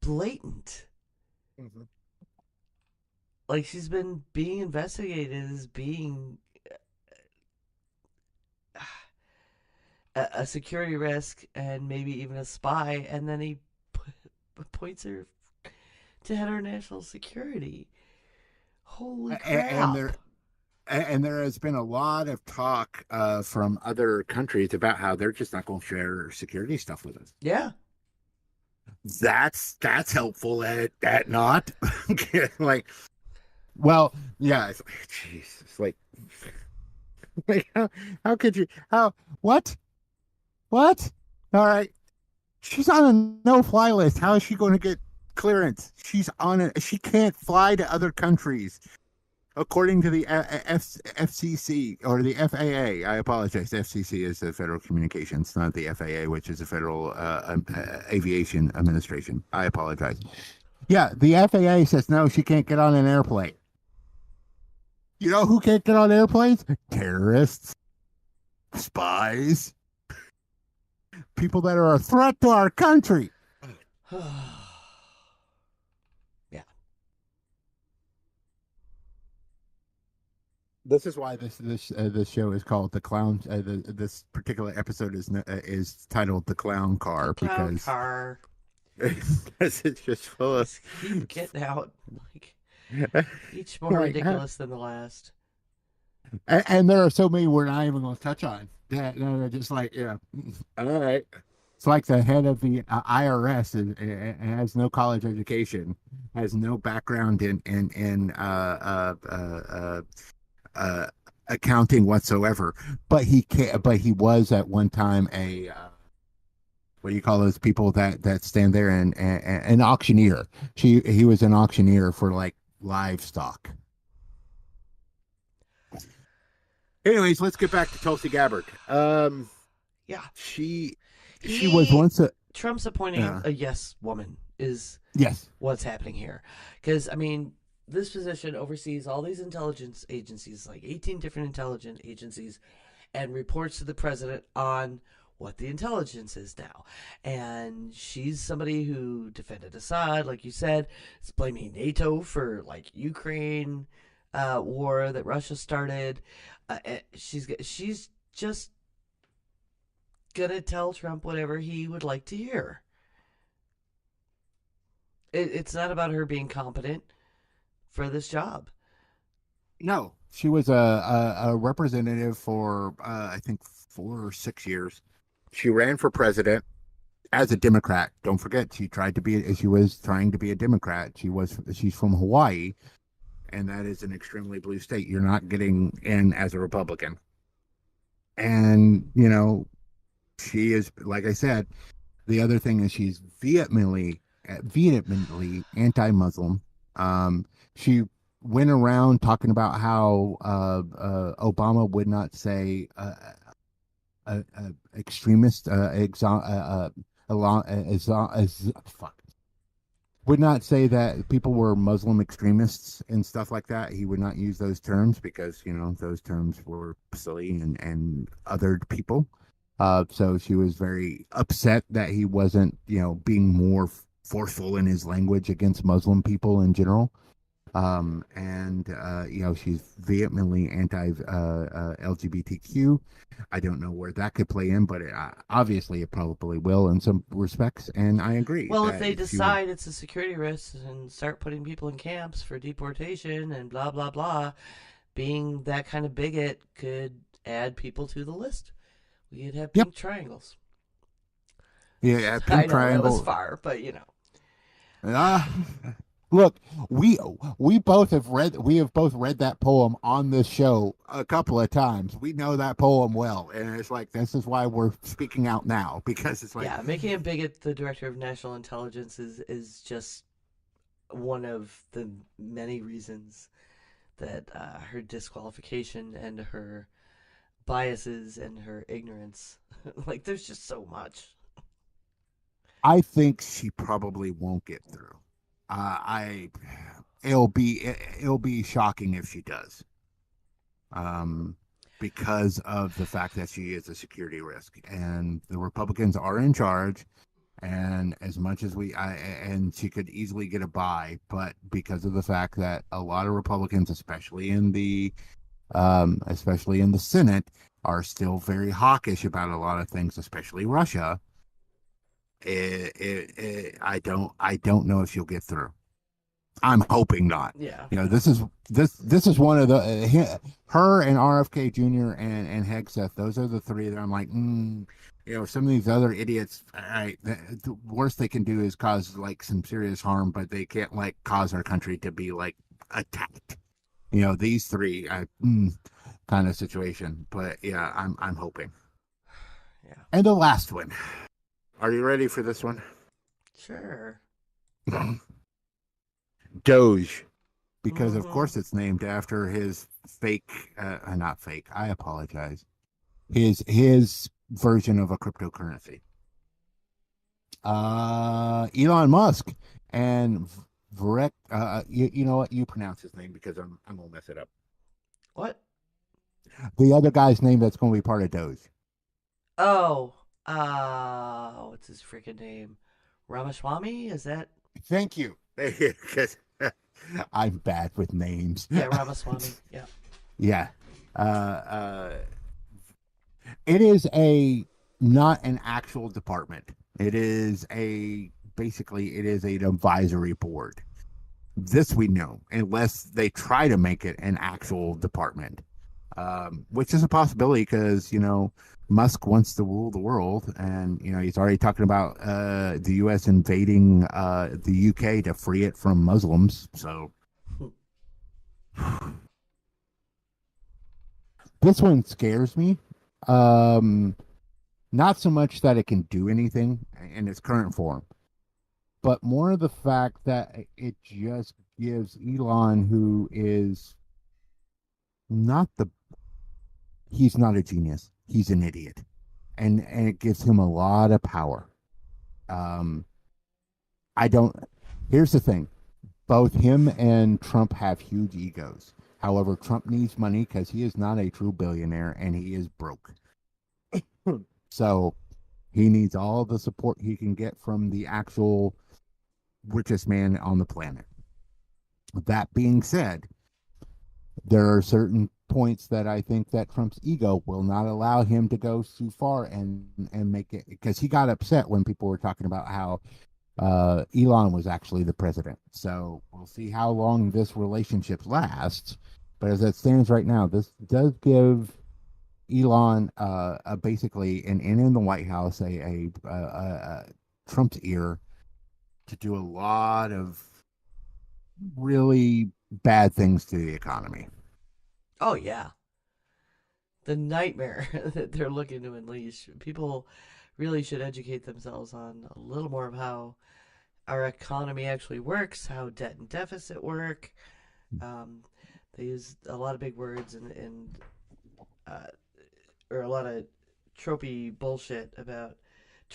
blatant. Mm-hmm. Like, she's been being investigated as being a security risk and maybe even a spy, and then he appoints her to head our national security. Holy crap. And there has been a lot of talk from other countries about how they're just not going to share security stuff with us. Yeah. That's helpful at not like, well, yeah, it's like, jeez, it's like how could you, what all right, she's on a no-fly list. How is she going to get clearance? She can't fly to other countries. According to the FCC or the FAA, I apologize. FCC is the Federal Communications, not the FAA, which is the Federal Aviation Administration. I apologize. Yeah, the FAA says no, she can't get on an airplane. You know who can't get on airplanes? Terrorists, spies, people that are a threat to our country. This is why this show is called The Clown. This particular episode is titled The Clown Car Clown because car. it's just full of. Just keep getting out. Like, each more ridiculous than the last. And there are so many we're not even going to touch on. They're just like, yeah, all right. It's like the head of the IRS has no college education, has no background in accounting whatsoever, but he was at one time a what do you call those people that stand there and an auctioneer. He was an auctioneer for like livestock. Anyways, let's get back to Tulsi Gabbard. Yeah. She was once a Trump's appointing a yes woman is yes what's happening here. Because, I mean, this position oversees all these intelligence agencies, like 18 different intelligence agencies, and reports to the president on what the intelligence is now. And she's somebody who defended Assad, like you said. It's blaming NATO for, like, Ukraine war that Russia started. She's just gonna tell Trump whatever he would like to hear. It's not about her being competent for this job. No, She was a representative for I think 4 or 6 years. She ran for president as a Democrat. Don't forget, she was trying to be a Democrat. She's from Hawaii, and that is an extremely blue state. You're not getting in as a Republican. And, she is, like I said, the other thing is she's vehemently anti-Muslim. She went around talking about how Obama would not say extremist fuck, would not say that people were Muslim extremists and stuff like that. He would not use those terms because, those terms were silly and othered people. So she was very upset that he wasn't, being more forceful in his language against Muslim people in general. She's vehemently anti-LGBTQ. I don't know where that could play in, but obviously it probably will in some respects. And I agree. Well, if they decide it's a security risk and start putting people in camps for deportation and blah, blah, blah, being that kind of bigot could add people to the list. We could have pink triangles. Yeah, pink triangles. That was far, but Look, we both have read that poem on this show a couple of times. We know that poem well, and it's like this is why we're speaking out now, because it's like, yeah, making a bigot the director of national intelligence is just one of the many reasons that her disqualification and her biases and her ignorance, like there's just so much. I think she probably won't get through. It'll be shocking if she does, because of the fact that she is a security risk, and the Republicans are in charge. And as much as and she could easily get a bye, but because of the fact that a lot of Republicans, especially in the Senate, are still very hawkish about a lot of things, especially Russia. I don't know if she'll get through. I'm hoping not. Yeah. This is one of the her and RFK Jr. and Hegseth. Those are the three that I'm like, some of these other idiots. The worst they can do is cause like some serious harm, but they can't like cause our country to be like attacked. These three kind of situation. But yeah, I'm hoping. Yeah. And the last one. Are you ready for this one? Sure. Doge, because of course it's named after his not fake. I apologize. His version of a cryptocurrency. Elon Musk and Vrek. You know what? You pronounce his name because I'm gonna mess it up. What? The other guy's name that's going to be part of Doge. Oh. What's his freaking name? Ramaswamy? Is that? Thank you. Because I'm bad with names. Yeah, Ramaswamy. Yeah. Yeah. It is not an actual department. It is basically an advisory board. This we know, unless they try to make it an actual department, which is a possibility because, Musk wants to rule the world, and he's already talking about the U.S. invading the U.K. to free it from Muslims. So this one scares me. Not so much that it can do anything in its current form, but more the fact that it just gives Elon, who is he's not a genius. He's an idiot. And it gives him a lot of power. Here's the thing. Both him and Trump have huge egos. However, Trump needs money because he is not a true billionaire and he is broke. So he needs all the support he can get from the actual richest man on the planet. That being said, there are certain points that I think that Trump's ego will not allow him to go too far and make it, because he got upset when people were talking about how Elon was actually the president. So we'll see how long this relationship lasts, But as it stands right now, this does give Elon basically and in the White House a Trump's ear to do a lot of really bad things to the economy. Oh yeah, the nightmare that they're looking to unleash. People really should educate themselves on a little more of how our economy actually works, how debt and deficit work. Um, they use a lot of big words and uh, or a lot of tropey bullshit about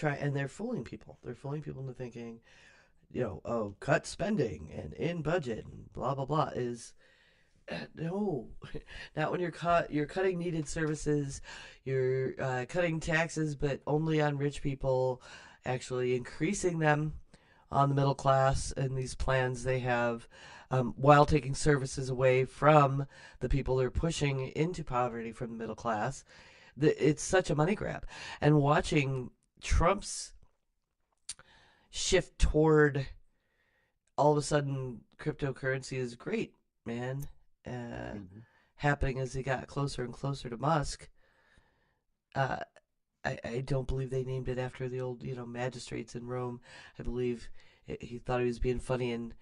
and they're fooling people. They're fooling people into thinking, oh, cut spending and in budget and blah blah blah is no, not when you're cutting needed services, you're cutting taxes, but only on rich people, actually increasing them on the middle class and these plans they have, while taking services away from the people they're pushing into poverty from the middle class. It's such a money grab. And watching Trump's shift toward all of a sudden cryptocurrency is great, man. Happening as he got closer and closer to Musk. I don't believe they named it after the old, magistrates in Rome. I believe he thought he was being funny and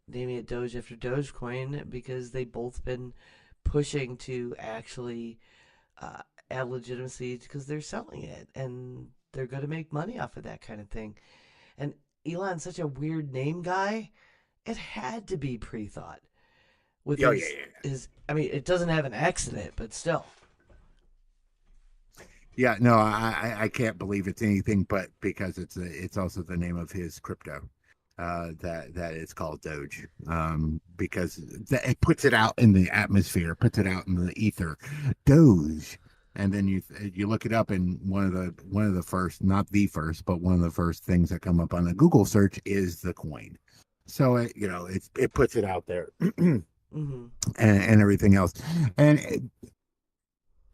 naming it Doge after Dogecoin because they both been pushing to actually add legitimacy because they're selling it and they're going to make money off of that kind of thing. And Elon's such a weird name guy. It had to be pre-thought. With his, I mean, it doesn't have an X in it, but still. Yeah, no, I can't believe it's anything but because it's also the name of his crypto, that it's called Doge, because it puts it out in the atmosphere, puts it out in the ether, Doge, and then you look it up, and one of the first, not the first, but one of the first things that come up on a Google search is the coin, so it puts it out there. Mm-hmm. and everything else. And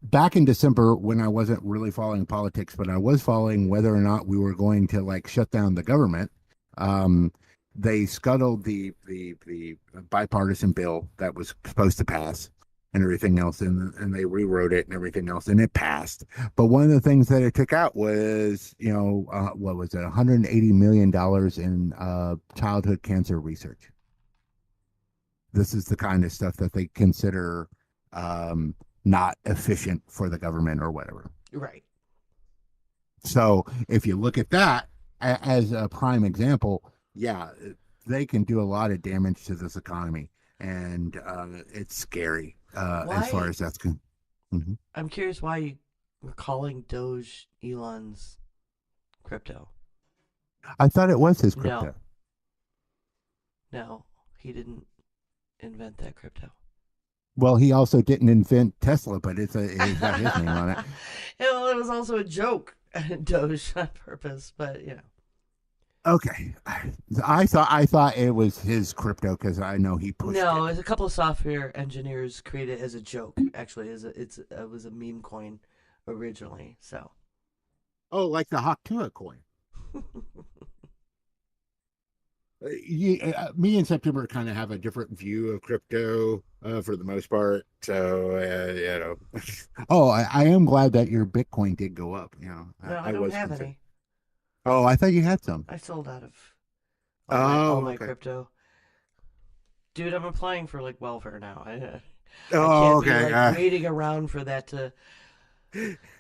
back in December, when I wasn't really following politics, but I was following whether or not we were going to shut down the government, they scuttled the bipartisan bill that was supposed to pass and everything else, and they rewrote it and everything else, and it passed. But one of the things that it took out was, what was it, $180 million in childhood cancer research. This is the kind of stuff that they consider not efficient for the government or whatever. Right. So if you look at that as a prime example, yeah, they can do a lot of damage to this economy, and it's scary as far as that's concerned. Mm-hmm. I'm curious why you were calling Doge Elon's crypto. I thought it was his crypto. No, he didn't invent that crypto. Well, he also didn't invent Tesla, but it's got his name on it. Well, it was also a joke, Doge on purpose, but Okay, I thought it was his crypto because I know he pushed No, it. a couple of software engineers created it as a joke. Actually, it was a meme coin originally. So. Oh, like the Haktua coin. Me and September kind of have a different view of crypto for the most part. So, oh, I am glad that your Bitcoin did go up. No, I don't have any. Oh, I thought you had some. I sold out of all my crypto. Dude, I'm applying for welfare now. I can't be waiting around for that to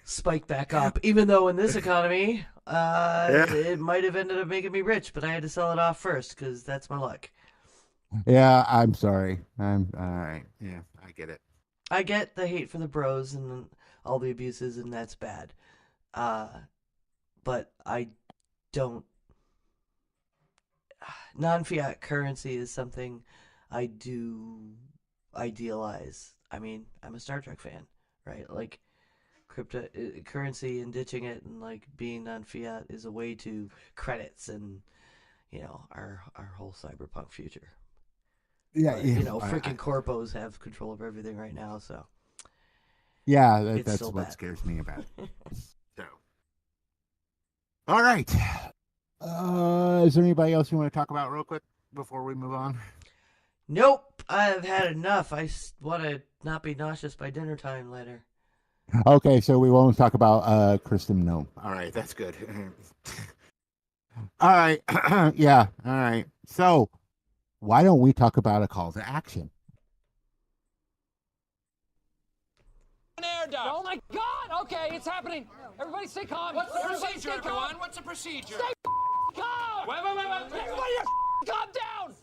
spike back up. Even though in this economy, it might have ended up making me rich, but I had to sell it off first because that's my luck. Yeah, I'm sorry. I'm all right. Yeah, I get it. I get the hate for the bros and all the abuses, and that's bad. But I don't. Non-fiat currency is something I do idealize. I mean, I'm a Star Trek fan, right? Cryptocurrency and ditching it and being non-fiat is a way to credits and our whole cyberpunk future. Yeah, freaking corpos have control of everything right now, so yeah, that's what scares me about it. So, all right. Is there anybody else you want to talk about real quick before we move on? Nope, I've had enough. Want to not be nauseous by dinner time later. Okay, so we won't talk about Kristen Gnome. All right, that's good. All right, yeah, all right. So why don't we talk about a call to action? Air duct. Oh my God! Okay, it's happening. Everybody stay calm. What's the procedure, everyone? What's the procedure? Stay calm. Wait. Everybody, calm down.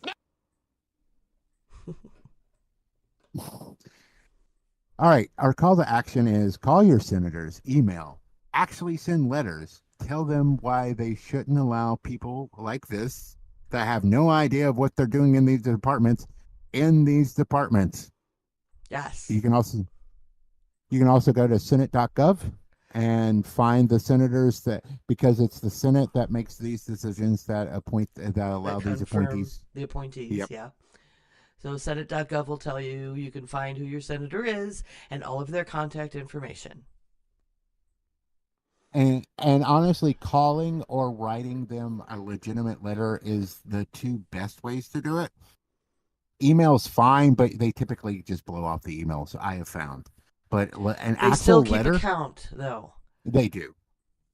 All right, our call to action is call your senators, email, actually send letters, tell them why they shouldn't allow people like this that have no idea of what they're doing in these departments in these departments. Yes. You can also go to senate.gov and find the senators that, because it's the Senate that makes these decisions that allow these appointees. The appointees, Yep. yeah. So Senate.gov will tell you can find who your senator is and all of their contact information. And honestly, calling or writing them a legitimate letter is the two best ways to do it. Email's fine, but they typically just blow off the emails, I have found. But an They actual still keep letter, a count, though. they do.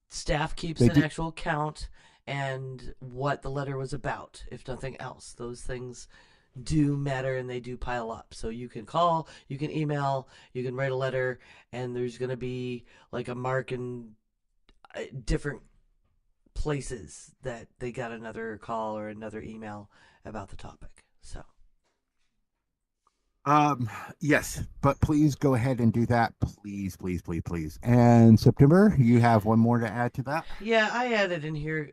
Staff keeps They an do. actual count and what the letter was about, if nothing else. Those things do matter and they do pile up. So you can call, you can email, you can write a letter, and there's going to be like a mark in different places that they got another call or another email about the topic. So Yes, but please go ahead and do that. Please, please, please, please. And September, you have one more to add to that? yeah, I added in here.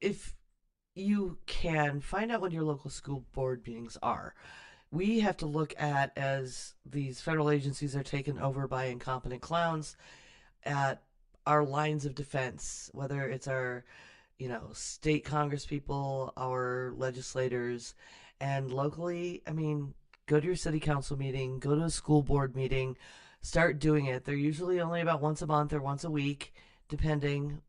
If you can find out when your local school board meetings are. We have to look at, as these federal agencies are taken over by incompetent clowns, at our lines of defense, whether it's our, state congresspeople, our legislators, and locally, go to your city council meeting, go to a school board meeting, start doing it. They're usually only about once a month or once a week, depending.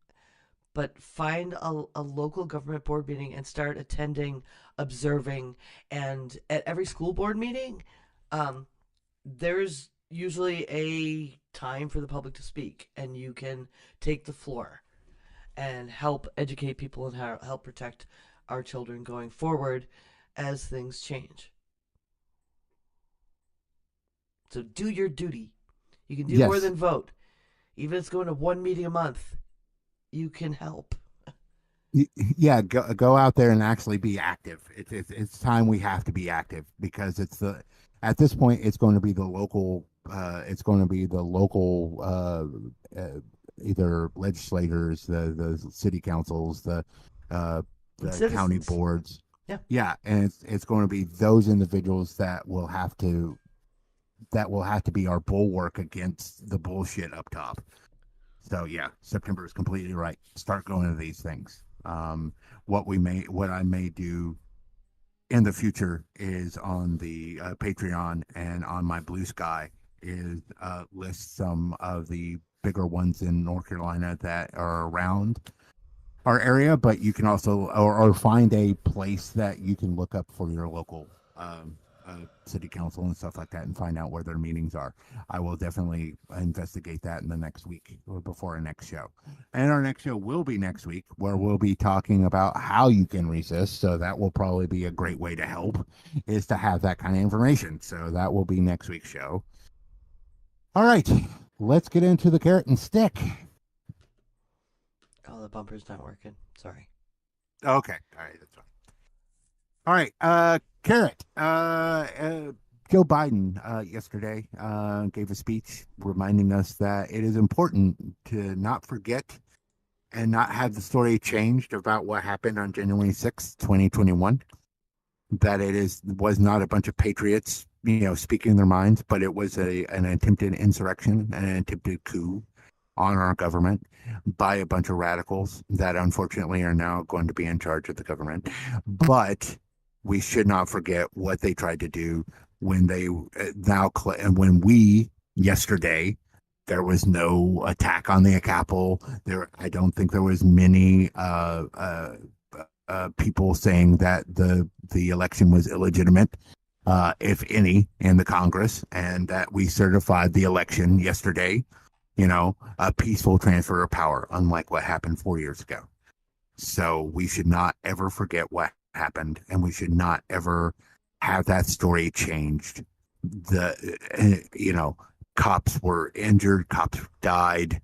But find a local government board meeting and start attending, observing, and at every school board meeting, there's usually a time for the public to speak, and you can take the floor and help educate people and help protect our children going forward as things change. So do your duty. You can do Yes. more than vote. Even if it's going to one meeting a month, you can help. Yeah, go out there and actually be active. It's time we have to be active, because at this point it's going to be the local either legislators, the city councils, the county boards. Yeah, and it's going to be those individuals that will have to be our bulwark against the bullshit up top. So yeah, September is completely right. Start going to these things. What I may do in the future is on the Patreon and on my Blue Sky is list some of the bigger ones in North Carolina that are around our area, but you can also or find a place that you can look up for your local city council and stuff like that and find out where their meetings are. I will definitely investigate that in the next week or before our next show. And our next show will be next week, where we'll be talking about how you can resist. So that will probably be a great way to help, is to have that kind of information. So that will be next week's show. All right, let's get into the carrot and stick. Oh, the bumper's not working. Sorry. Okay. All right, that's fine. All right, carrot. Joe Biden yesterday gave a speech reminding us that it is important to not forget and not have the story changed about what happened on January 6th, 2021. That was not a bunch of patriots, speaking their minds, but it was an attempted insurrection, an attempted coup on our government by a bunch of radicals that unfortunately are now going to be in charge of the government. But we should not forget what they tried to do when they yesterday, there was no attack on the Capitol. I don't think there was many people saying that the election was illegitimate, if any, in the Congress, and that we certified the election yesterday, a peaceful transfer of power, unlike what happened 4 years ago. So we should not ever forget what happened, and we should not ever have that story changed. Cops were injured, cops died,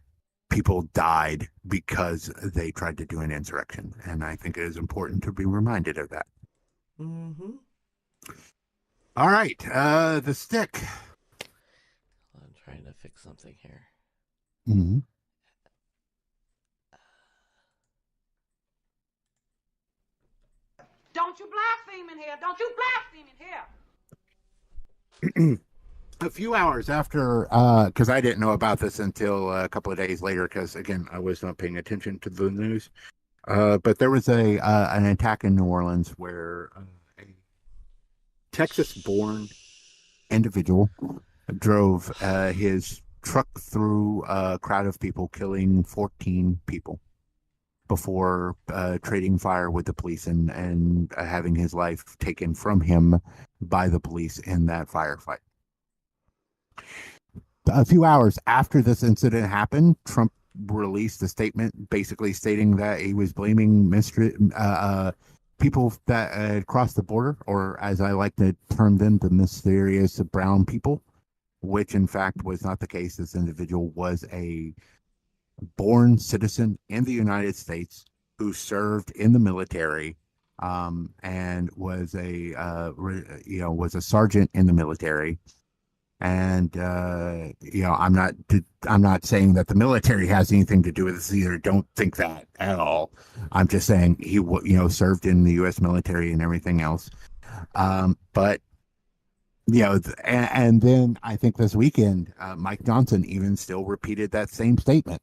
people died because they tried to do an insurrection. And I think it is important to be reminded of that. Mm-hmm. All right, the stick. I'm trying to fix something here. Mm-hmm. Don't you blaspheme in here. Don't you blaspheme in here. A few hours after, because I didn't know about this until a couple of days later, because again, I was not paying attention to the news. But there was an attack in New Orleans where a Texas-born individual drove his truck through a crowd of people, killing 14 people before trading fire with the police and having his life taken from him by the police in that firefight. A few hours after this incident happened, Trump released a statement basically stating that he was blaming people that had crossed the border, or as I like to term them, the mysterious brown people, which in fact was not the case. This individual was a born citizen in the United States who served in the military, and was a sergeant in the military. And I'm not saying that the military has anything to do with this either. Don't think that at all. I'm just saying he served in the U.S. military and everything else. But and then I think this weekend, Mike Johnson even still repeated that same statement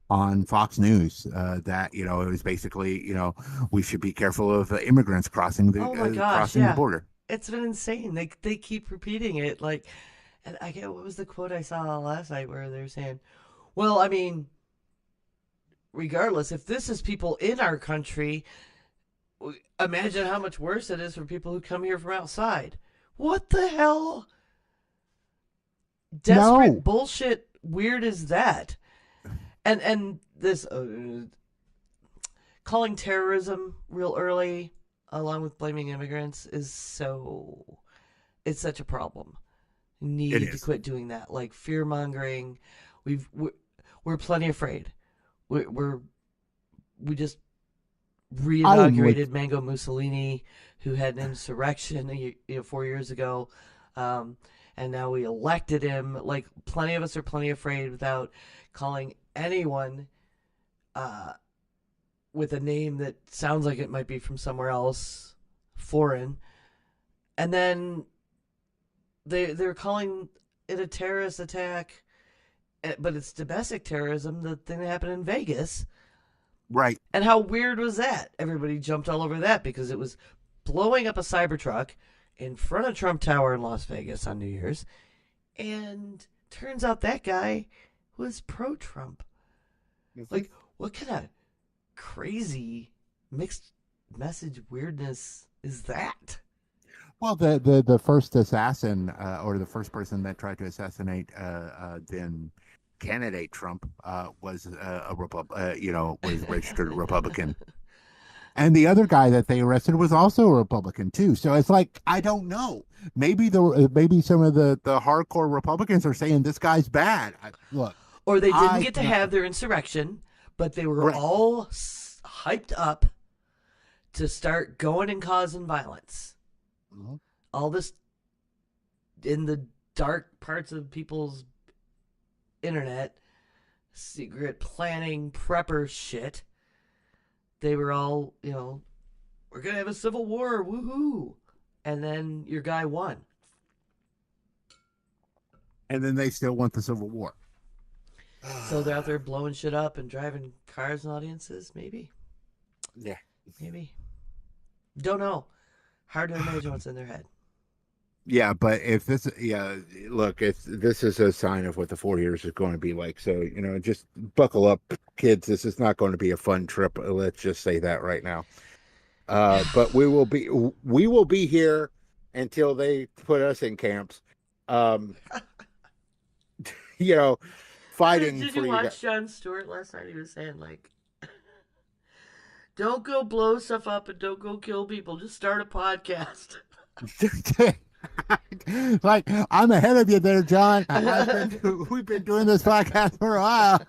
on Fox News, that it was basically we should be careful of immigrants crossing the the border. It's been insane. They keep repeating it like. And I get, what was the quote I saw last night where they're saying, well, I mean, regardless, if this is people in our country, imagine how much worse it is for people who come here from outside. What the hell? Desperate bullshit weird is that? And this calling terrorism real early, along with blaming immigrants, it's such a problem. Need to quit doing that, like fear mongering. We're plenty afraid. We just reinaugurated Mango Mussolini, who had an insurrection 4 years ago, and now we elected him. Like, plenty of us are plenty afraid without calling anyone with a name that sounds like it might be from somewhere else, foreign, and then they're calling it a terrorist attack, but it's domestic terrorism, the thing that happened in Vegas. Right. And how weird was that? Everybody jumped all over that because it was blowing up a Cybertruck in front of Trump Tower in Las Vegas on New Year's. And turns out that guy was pro-Trump. Mm-hmm. Like, what kind of crazy mixed message weirdness is that? Well, the first assassin, or the first person that tried to assassinate then candidate Trump, was was registered Republican, and the other guy that they arrested was also a Republican too. So it's like, I don't know. Maybe some of the hardcore Republicans are saying this guy's bad. Or they didn't get to have their insurrection, but they were all hyped up to start going and causing violence. Mm-hmm. All this in the dark parts of people's internet, secret planning, prepper shit. They were all, we're going to have a civil war, woohoo. And then your guy won. And then they still want the civil war. So they're out there blowing shit up and driving cars in audiences, maybe? Yeah. Maybe. Don't know. Hard to imagine what's in their head. Yeah, but if this, look, this is a sign of what the 4 years is going to be like. So, just buckle up, kids. This is not going to be a fun trip. Let's just say that right now. But we will be here until they put us in camps. You know, fighting Did for you you watch guys. Jon Stewart last night? He was saying, like, don't go blow stuff up and don't go kill people. Just start a podcast. Like, I'm ahead of you there, John. We've been doing this podcast for a while.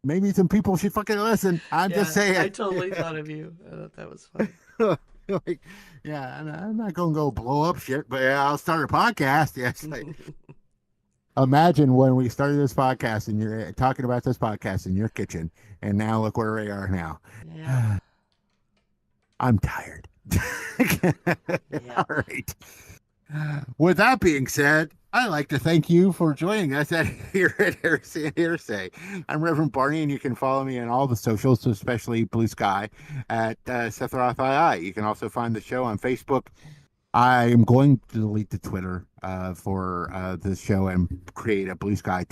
Maybe some people should fucking listen. I'm just saying. I totally thought of you. I thought that was funny. Like, yeah, I'm not gonna go blow up shit, but yeah, I'll start a podcast. Yes. Like, imagine when we started this podcast and you're talking about this podcast in your kitchen, and now look where we are now. Yeah. I'm tired. Yeah. All right. With that being said, I'd like to thank you for joining us here at Heresy and Hearsay. I'm Reverend Barney, and you can follow me on all the socials, especially Blue Sky, at Seth Roth II. You can also find the show on Facebook. I am going to delete the Twitter for this show and create a Blue Sky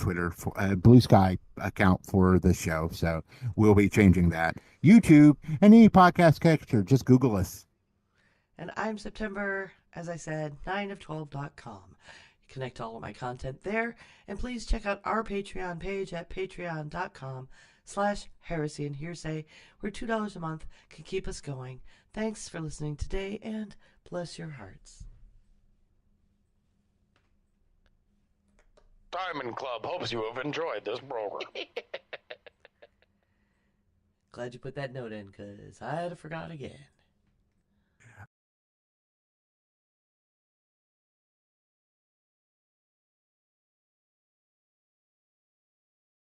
Blue Sky account for the show. So we'll be changing that. YouTube and any podcast catcher, just Google us. And I'm September, as I said, 9of12.com. Connect all of my content there, and please check out our Patreon page at patreon.com/heresy and hearsay, where $2 a month can keep us going. Thanks for listening today, and bless your hearts. Diamond Club hopes you have enjoyed this program. Glad you put that note in, because I'd have forgot again.